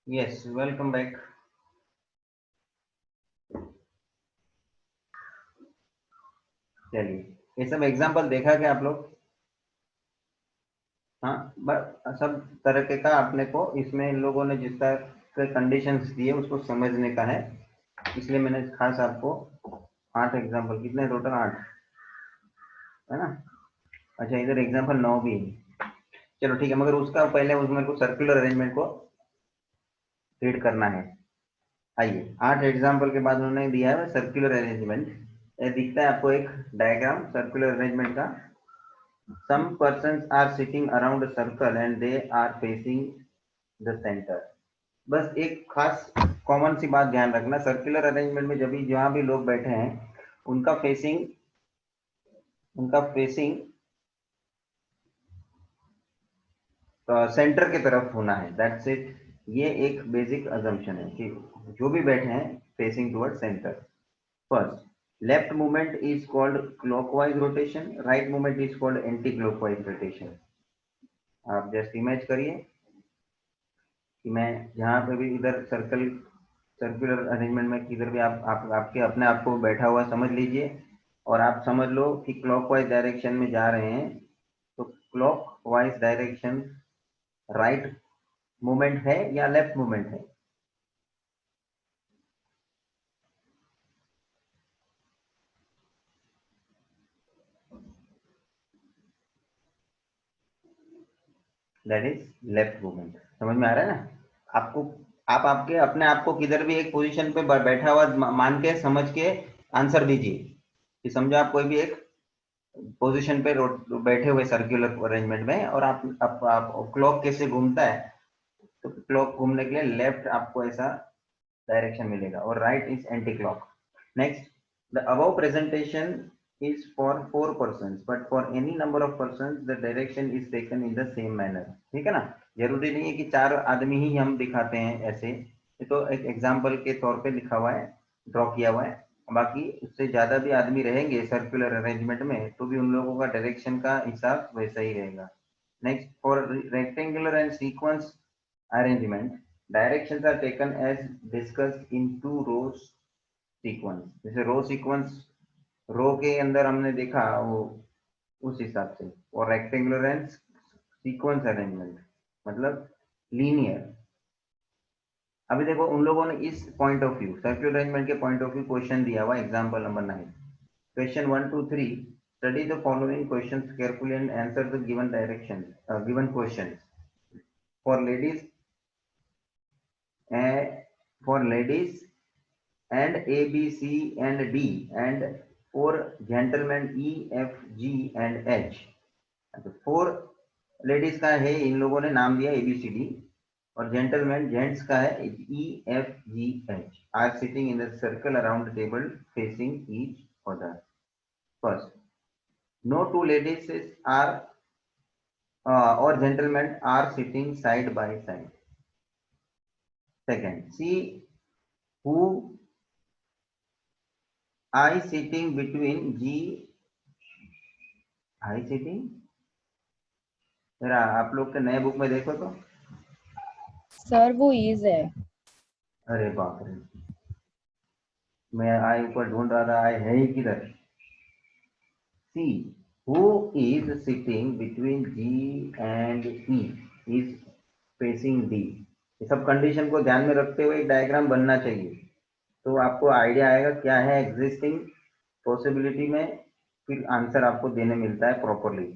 Yes, welcome back. चलिए, ये सब एग्जांपल देखा क्या आप लोग? हाँ, बस सब तरह के का अपने को इसमें इन लोगों ने जिस तरह के कंडीशंस दिए उसको समझने का है, इसलिए मैंने खास आपको 8 एग्जांपल, कितने टोटल 8 है ना? अच्छा, इधर एग्जांपल 9 भी है। चलो ठीक है, मगर उसका पहले उस मेरे को सर्कुलर अरेंजमेंट को रीड करना है। आइए, 8 एग्जांपल के बाद उन्होंने दिया है सर्कुलर अरेंजमेंट। ये दिखता है आपको एक डायग्राम सर्कुलर अरेंजमेंट का। Some persons are sitting around a circle and they are facing the centre. बस एक खास कॉमन सी बात ध्यान रखना, सर्कुलर अरेंजमेंट में जब भी जहां भी लोग बैठे हैं उनका फेसिंग सेंटर की तरफ होना है। That's it. ये एक बेसिक अजम्पशन है कि जो भी बैठे हैं facing toward centre. First, left movement is called clockwise rotation, right movement is called anti clockwise rotation. आप जस्ट इमेज करिए कि मैं जहां पे भी इधर सर्कुलर अरेंजमेंट में किधर भी आपके अपने आप को बैठा हुआ समझ लीजिए, और आप समझ लो कि क्लॉकवाइज डायरेक्शन में जा रहे हैं, तो क्लॉकवाइज डायरेक्शन राइट मूवमेंट है या लेफ्ट मूवमेंट है? That is left movement. समझ में आ रहा है ना आपको? आप आपके अपने आप को किधर भी एक पोजीशन पे बैठा हुआ मान के समझ के आंसर दीजिए कि समझो आप कोई भी एक पोजीशन पे बैठे हुए सर्कुलर अरेंजमेंट में, और आप क्लॉक कैसे घूमता है, तो क्लॉक घूमने के लिए लेफ्ट आपको ऐसा डायरेक्शन मिलेगा और right is anti clock. Next, the above presentation is for 4 persons, but for any number of persons the direction is taken in the same manner। ठीक है ना? जरूरी नहीं है कि 4 आदमी ही हम दिखाते हैं ऐसे, ये तो एक एग्जांपल के तौर पे लिखा हुआ है, ड्रॉ किया हुआ है। बाकी उससे ज्यादा भी आदमी रहेंगे सर्कुलर अरेंजमेंट में तो भी उन लोगों का डायरेक्शन का हिसाब वैसा ही रहेगा। Next, for rectangular and sequence arrangement, directions are taken as discussed in two rows sequence। जैसे रो सीक्वेंस, रो के अंदर हमने देखा वो उस हिसाब से, और रेक्टेंगुलर एंड सीक्वेंस अरेंजमेंट मतलब लीनियर। अभी देखो उन लोगों ने इस point of view, circular arrangement के पॉइंट ऑफ व्यू क्वेश्चन दिया हुआ example number 9। Question 1 2 3, study the following questions carefully and answer the given direction given questions. For ladies for ladies and A, B, C and D, and for gentlemen E, F, G and H। अच्छा, 4 ladies का है, इन लोगों ने नाम दिया ABCD, और gentleman gents का है EFGH, are sitting in the circle around table facing each other. First, no two ladies are or gentleman are sitting side by side. Second, C who I sitting between G, I sitting, जरा आप लोग के नए book में देखो तो। Sir वो is है। अरे बाप रे, मैं आई ऊपर ढूंढ रहा था, आई है ही किधर? See who is sitting between G and E is facing D। ये सब कंडीशन को ध्यान में रखते हुए एक डायग्राम बनना चाहिए, तो आपको आइडिया आएगा क्या है एग्जिस्टिंग पॉसिबिलिटी में, फिर आंसर आपको देने मिलता है प्रॉपरली।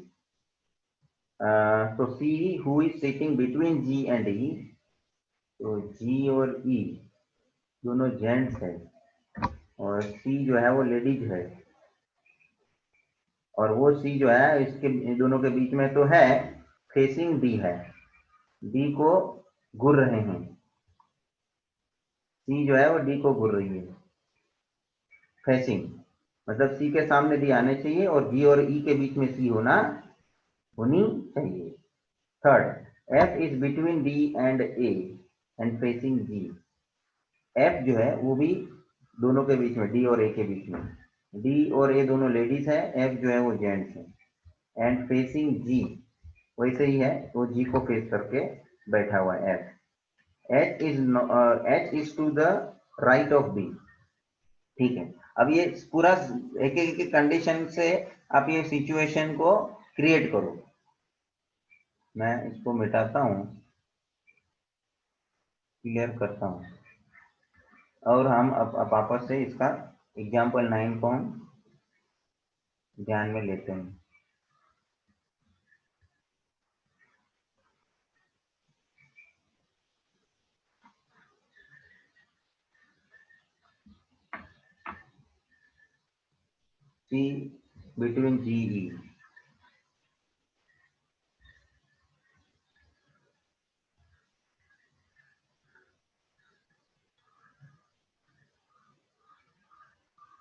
तो see who is sitting between G and E, तो G और E दोनों जेंट्स है, और C जो है वो लेडीज है, और वो C जो है इसके दोनों के बीच में तो है, फेसिंग D है, D को घूर रहे हैं। C जो है वो D को घूर रही है। फेसिंग मतलब C के सामने D आने चाहिए और G और E के बीच में C होनी चाहिए। Third, F is between D and A and facing G। F जो है वो भी दोनों के बीच में, D और A के बीच में, D और A दोनों लेडीज है, F जो है वो जेंट्स है, एंड फेसिंग G वैसे ही है, वो G को फेस करके बैठा हुआ है F। H is to the right of B। ठीक है, अब ये पूरा एक एक कंडीशन से आप ये सिचुएशन को क्रिएट करो। मैं इसको मिटाता हूँ, क्लियर करता हूँ, और हम अब वापस से इसका एग्जाम्पल 9 को हम ध्यान में लेते हैं। C between GE,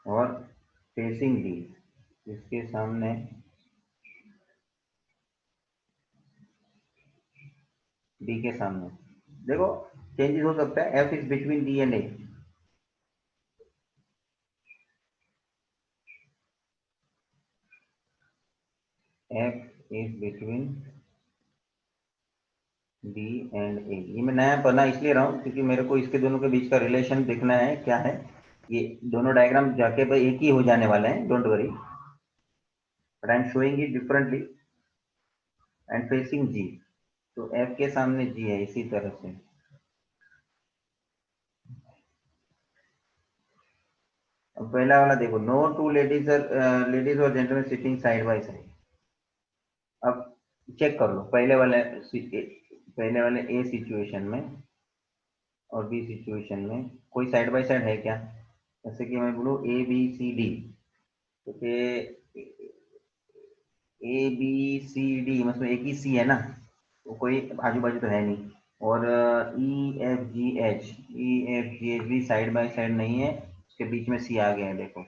और फेसिंग D, इसके सामने D के सामने। देखो चेंजेस हो सकता है। F is between D and A। F is between D and A। ये मैं नया पढ़ना इसलिए रहा हूँ क्योंकि मेरे को इसके दोनों के बीच का रिलेशन देखना है क्या है। ये दोनों डायग्राम जाके भाई एक ही हो जाने वाले हैं, don't worry, but I am showing it differently and facing G। तो F के सामने G है, इसी तरह से। अब पहला वाला देखो, नो टू लेडीज और gentleman sitting side by side. अब चेक कर लो पहले वाले ए सिचुएशन में और बी सिचुएशन में कोई साइड बाय साइड है क्या? जैसे कि मैं बोलूँ ए बी सी डी, तो ए बी सी डी मतलब एक ही सी है ना, तो कोई आजू बाजू तो है नहीं। और ई एफ जी एच भी साइड बाय साइड नहीं है, उसके बीच में सी आ गया है, देखो।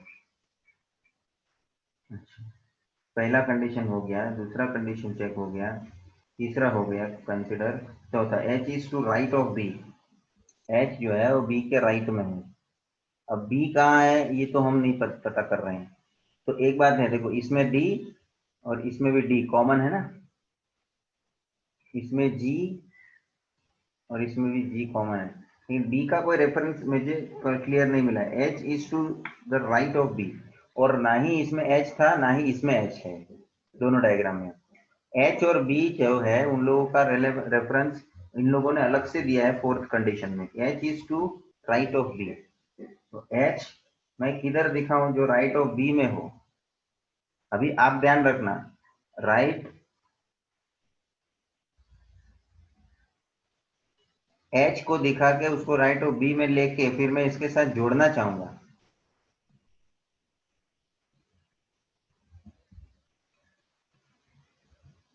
अच्छा, पहला कंडीशन हो गया, दूसरा कंडीशन चेक हो गया, तीसरा हो गया कंसिडर, चौथा H is to right of B. H जो है वो बी के राइट में है। अब बी कहाँ है ये तो हम नहीं पता कर रहे हैं। तो एक बात है, देखो इसमें डी और इसमें भी डी कॉमन है ना, इसमें जी और इसमें भी जी कॉमन है, लेकिन बी का कोई रेफरेंस मुझे क्लियर नहीं मिला है। H is to the right of B, और ना ही इसमें एच था ना ही इसमें एच है, दोनों डायग्राम में। एच और बी जो है उन लोगों का रेफरेंस इन लोगों ने अलग से दिया है फोर्थ कंडीशन में। H is to right of B, तो एच मैं किधर दिखाऊं जो राइट ऑफ बी में हो। अभी आप ध्यान रखना, राइट एच को दिखा के उसको राइट ऑफ बी में लेके फिर मैं इसके साथ जोड़ना चाहूंगा।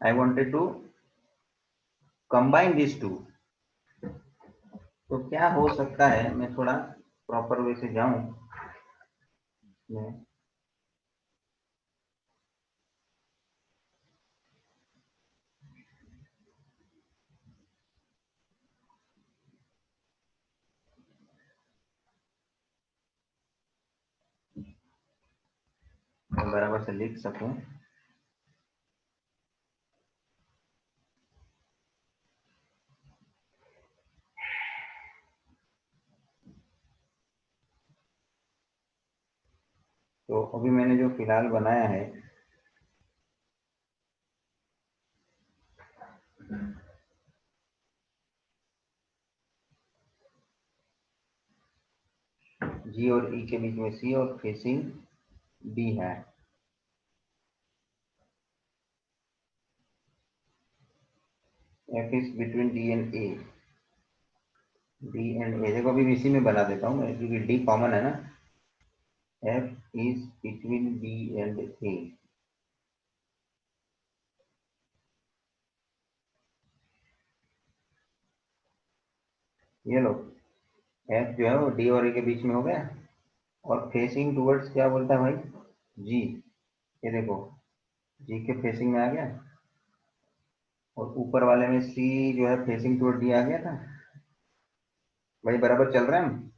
I wanted to combine this two. तो क्या हो सकता है, मैं थोड़ा प्रॉपर वे से जाऊं, मैं बराबर से लिख सकूं। तो अभी मैंने जो फिलहाल बनाया है, जी और ई के बीच में सी और फेसिंग डी है। F is between D and A. D and A देखो अभी इसी में बना देता हूँ मैं क्योंकि डी कॉमन है ना। F is between D and A. ये लो, एफ जो है वो डी और ए के बीच में हो गया, और फेसिंग टुवर्ड्स क्या बोलता है भाई, जी। ये देखो जी के फेसिंग में आ गया, और ऊपर वाले में सी जो है फेसिंग टुवर्ड डी आ गया था। भाई बराबर चल रहे हैं हम।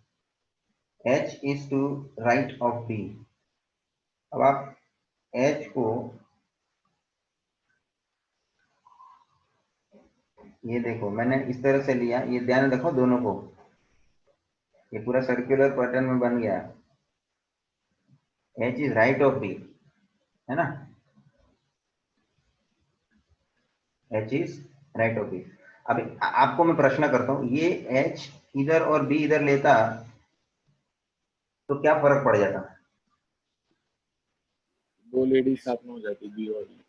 H is to right of D. अब आप एच को ये देखो मैंने इस तरह से लिया, ये ध्यान रखो दोनों को, ये पूरा सर्कुलर पैटर्न में बन गया। H is right of B, है ना, H is right of B। अब आपको मैं प्रश्न करता हूं, ये H इधर और B इधर लेता तो क्या फर्क पड़ जाता? दो लेडीज साथ में हो जाती, बी और डी।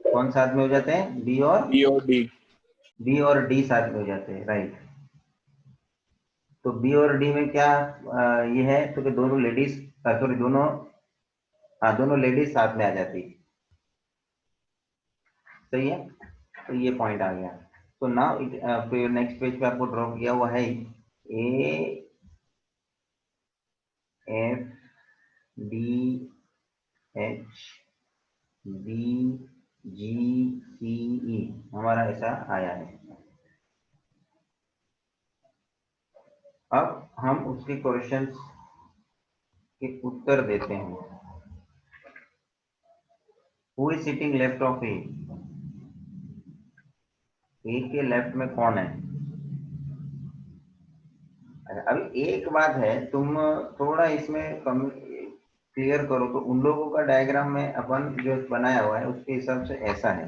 कौन साथ में हो जाते हैं? बी और डी। बी और डी साथ में हो जाते हैं, राइट। तो बी और डी में क्या ये है तो कि दोनों लेडीज, सॉरी दोनों, हाँ दोनों लेडीज साथ में आ जाती, सही है। तो ये पॉइंट आ गया। तो नाउ फिर नेक्स्ट पेज पे आपको ड्रॉ किया हुआ है A F D H B G C E, हमारा ऐसा आया है। अब हम उसके क्वेश्चंस के उत्तर देते हैं। Who is sitting left of A? A के लेफ्ट में कौन है? अभी एक बात है, तुम थोड़ा इसमें कम क्लियर करो तो उन लोगों का डायग्राम में अपन जो बनाया हुआ है उसके हिसाब से ऐसा है,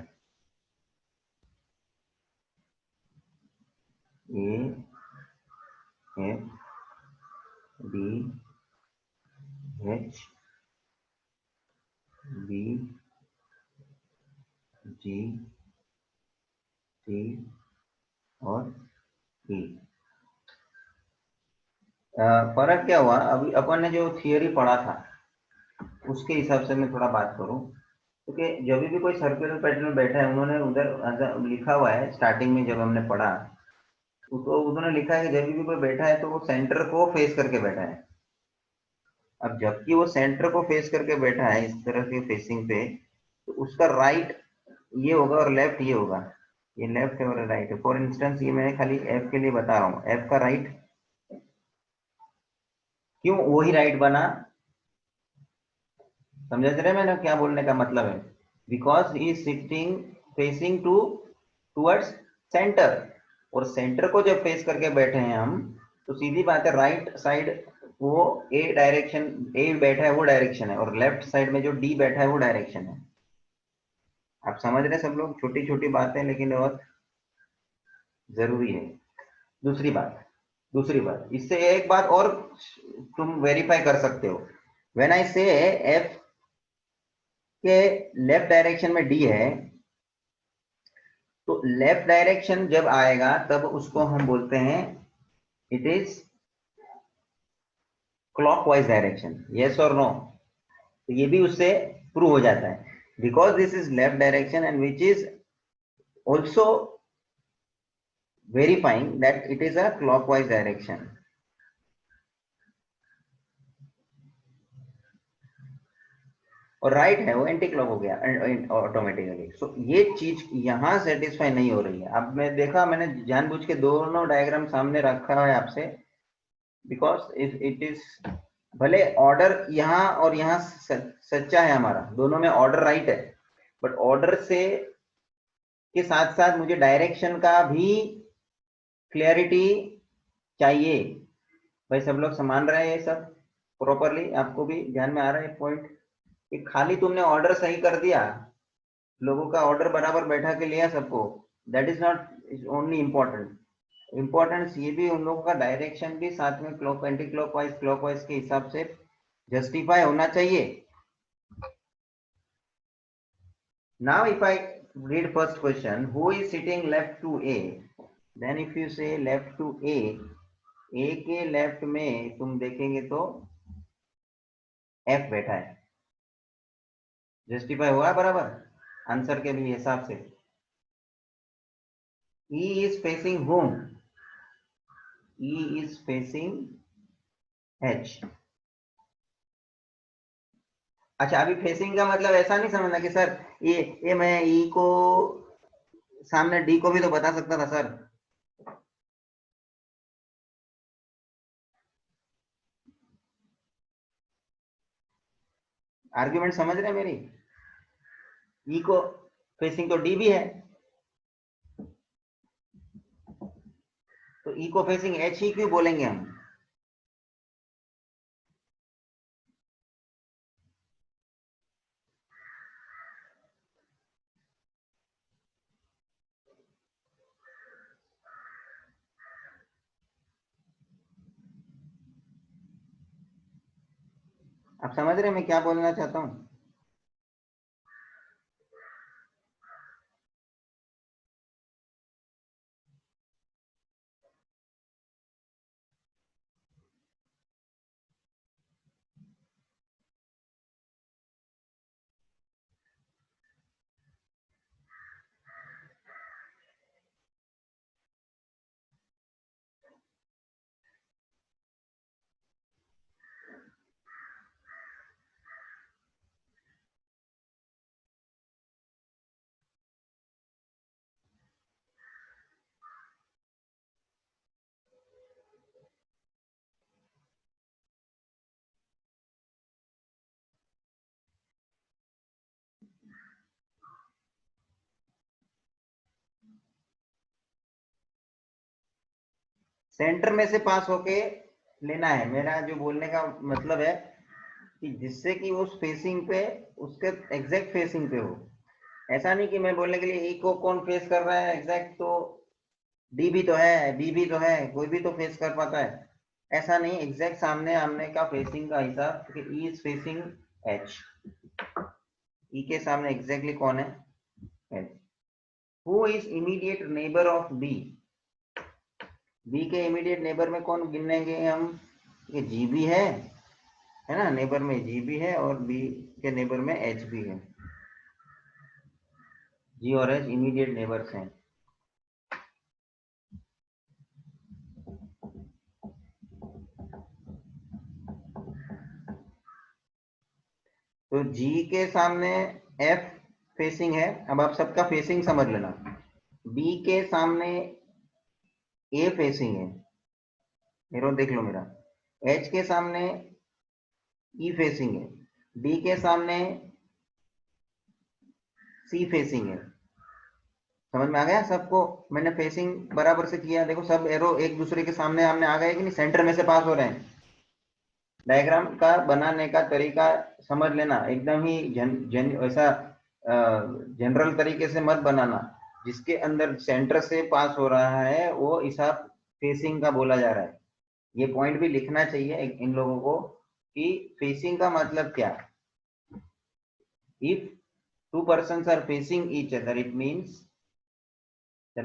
A F D H B G C और ई। फर्क क्या हुआ? अभी अपन ने जो थियरी पढ़ा था उसके हिसाब से मैं थोड़ा बात करूं, क्योंकि जब भी कोई सर्कुलर पैटर्न में बैठा है, उन्होंने उधर लिखा हुआ है स्टार्टिंग में जब हमने पढ़ा, तो उन्होंने लिखा है कि जब भी कोई बैठा है तो वो सेंटर को फेस करके बैठा है। अब जबकि वो सेंटर को फेस करके बैठा है इस तरह के फेसिंग पे, तो उसका राइट ये होगा और लेफ्ट ये होगा, ये लेफ्ट है और राइट है। फॉर इंस्टेंस ये मैं खाली एफ के लिए बता रहा हूँ, एफ का राइट क्यों वही राइट बना, समझ रहे मैंने क्या बोलने का मतलब है? Because he is sitting facing to towards centre, और सेंटर को जब फेस करके बैठे हैं हम, तो सीधी बात है राइट साइड वो ए डायरेक्शन, ए बैठा है वो डायरेक्शन है, और लेफ्ट साइड में जो डी बैठा है वो डायरेक्शन है। आप समझ रहे सब लोग? छोटी छोटी बातें लेकिन बहुत जरूरी है। दूसरी बात इससे एक बात और तुम वेरीफाई कर सकते हो। व्हेन आई से एफ के लेफ्ट डायरेक्शन में डी है, तो लेफ्ट डायरेक्शन जब आएगा तब उसको हम बोलते हैं it is clockwise direction, yes और नो? तो ये भी उससे प्रूव हो जाता है, because this is left direction and which is also verifying that it is a clockwise direction. और राइट है वो एंटी क्लॉक हो गया ऑटोमेटिकली। सो ये चीज यहां सेटिस्फाई नहीं हो रही है। अब मैं देखा, मैंने जानबूझ के दोनों डायग्राम सामने रखा है आपसे, बिकॉज इट इज, भले ऑर्डर यहाँ और यहाँ सच्चा है हमारा, दोनों में ऑर्डर राइट है, बट ऑर्डर से के साथ साथ मुझे डायरेक्शन का भी क्लियरिटी चाहिए। भाई सब लोग समान रहे हैं ये सब प्रॉपरली? आपको भी ध्यान में आ रहा है पॉइंट कि खाली तुमने ऑर्डर सही कर दिया, लोगों का ऑर्डर बराबर बैठा के लिया सबको, that is not is only important. Importance ये भी उन लोगों का डायरेक्शन भी साथ में क्लॉक एंटी क्लॉकवाइज के हिसाब से जस्टिफाई होना चाहिए। Now if I read first question, who is sitting left to A? Then if you say left to A के लेफ्ट में तुम देखेंगे तो F बैठा है, जस्टिफाई हुआ बराबर आंसर के भी हिसाब से। E is facing whom? E is facing H। अच्छा, अभी फेसिंग का मतलब ऐसा नहीं समझना कि सर ये मैं E को सामने D को भी तो बता सकता था सर। आर्ग्यूमेंट समझ रहे हैं मेरी? E को फेसिंग तो D भी है, तो ई को फेसिंग एच ही क्यों बोलेंगे हम? आप समझ रहे हैं मैं क्या बोलना चाहता हूं? सेंटर में से पास होके लेना है, मेरा जो बोलने का मतलब है कि जिससे कि उस फेसिंग पे, उसके एग्जैक्ट फेसिंग पे हो। ऐसा नहीं कि मैं बोलने के लिए ए को कौन फेस कर रहा है एग्जैक्ट, तो डी भी तो है, बी भी तो है, कोई भी तो फेस कर पाता है। ऐसा नहीं, एग्जैक्ट सामने आमने का फेसिंग का हिसाब, क्योंकि E is facing H, E के सामने एग्जैक्टली कौन है? H. Who is immediate neighbour of B? B के इमीडिएट नेबर में कौन गिनेंगे हम? ये जी भी है ना, नेबर में जी भी है, और बी के नेबर में एच भी है। जी और एच इमीडिएट नेबर्स हैं। तो जी के सामने एफ फेसिंग है, अब आप सबका फेसिंग समझ लेना। बी के सामने ए फेसिंग है, मेरा देख लो मेरा। एच के सामने ई फेसिंग है, डी के सामने सी फेसिंग है। समझ में आ गया सबको? मैंने फेसिंग बराबर से किया, देखो सब एरो एक दूसरे के सामने आमने आ गए कि नहीं, सेंटर में से पास हो रहे हैं। डायग्राम का बनाने का तरीका समझ लेना, एकदम ही ऐसा जनरल तरीके से मत बनाना। जिसके अंदर सेंटर से पास हो रहा है वो हिसाब फेसिंग का बोला जा रहा है। ये पॉइंट भी लिखना चाहिए इन लोगों को कि फेसिंग का मतलब क्या। If two persons are facing each other, it means the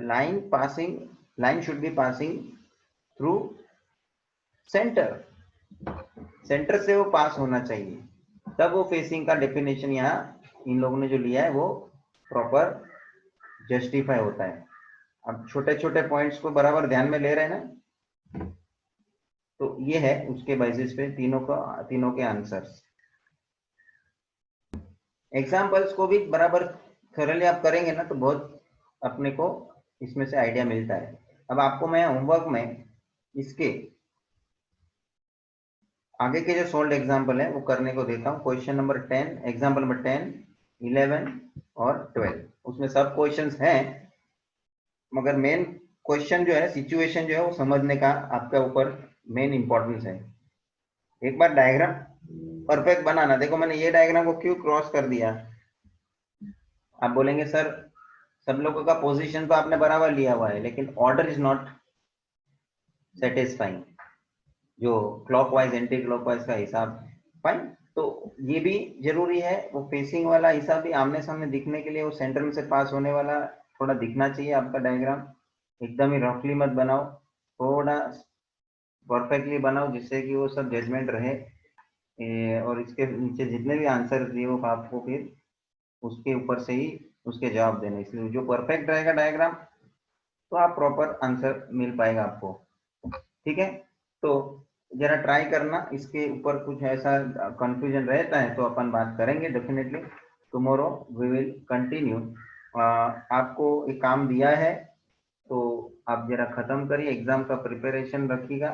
line should be passing through center, centre से वो पास होना चाहिए, तब वो फेसिंग का डेफिनेशन यहाँ इन लोगों ने जो लिया है वो प्रॉपर जस्टिफाई होता है। अब छोटे छोटे पॉइंट्स को बराबर ध्यान में ले रहे हैं ना, तो ये है उसके बेसिस पे तीनों के आंसर्स। एग्जाम्पल्स को भी बराबर थोरली आप करेंगे ना तो बहुत अपने को इसमें से आइडिया मिलता है। अब आपको मैं होमवर्क में इसके आगे के जो सोल्ड एग्जाम्पल है वो करने को देता हूँ। क्वेश्चन नंबर 10, एग्जाम्पल नंबर 10, 11 और 12, उसमें सब क्वेश्चंस हैं, मगर मेन क्वेश्चन जो है, सिचुएशन जो है वो समझने का आपके ऊपर मेन इंपॉर्टेंस है। एक बार डायग्राम परफेक्ट बनाना। देखो मैंने ये डायग्राम को क्यों क्रॉस कर दिया, आप बोलेंगे सर सब लोगों का पोजीशन तो आपने बराबर लिया हुआ है लेकिन ऑर्डर इज नॉट सेटिस्फाइंग, जो क्लॉकवाइज एंटी क्लॉकवाइज का हिसाब। फाइन, तो ये भी जरूरी है, वो फेसिंग वाला हिसाब भी आमने सामने दिखने के लिए वो सेंटर में से पास होने वाला थोड़ा दिखना चाहिए आपका डायग्राम। एकदम ही रफली मत बनाओ, थोड़ा परफेक्टली बनाओ जिससे कि वो सब जजमेंट रहे। और इसके नीचे जितने भी आंसर दिए वो आपको फिर उसके ऊपर से ही उसके जवाब देने, इसलिए जो परफेक्ट रहेगा डायग्राम तो आप प्रॉपर आंसर मिल पाएगा आपको। ठीक है, तो जरा ट्राई करना, इसके ऊपर कुछ ऐसा कंफ्यूजन रहता है तो अपन बात करेंगे definitely. Tomorrow we will continue. आपको एक काम दिया है तो आप जरा खत्म करिए, एग्जाम का प्रिपरेशन रखिएगा।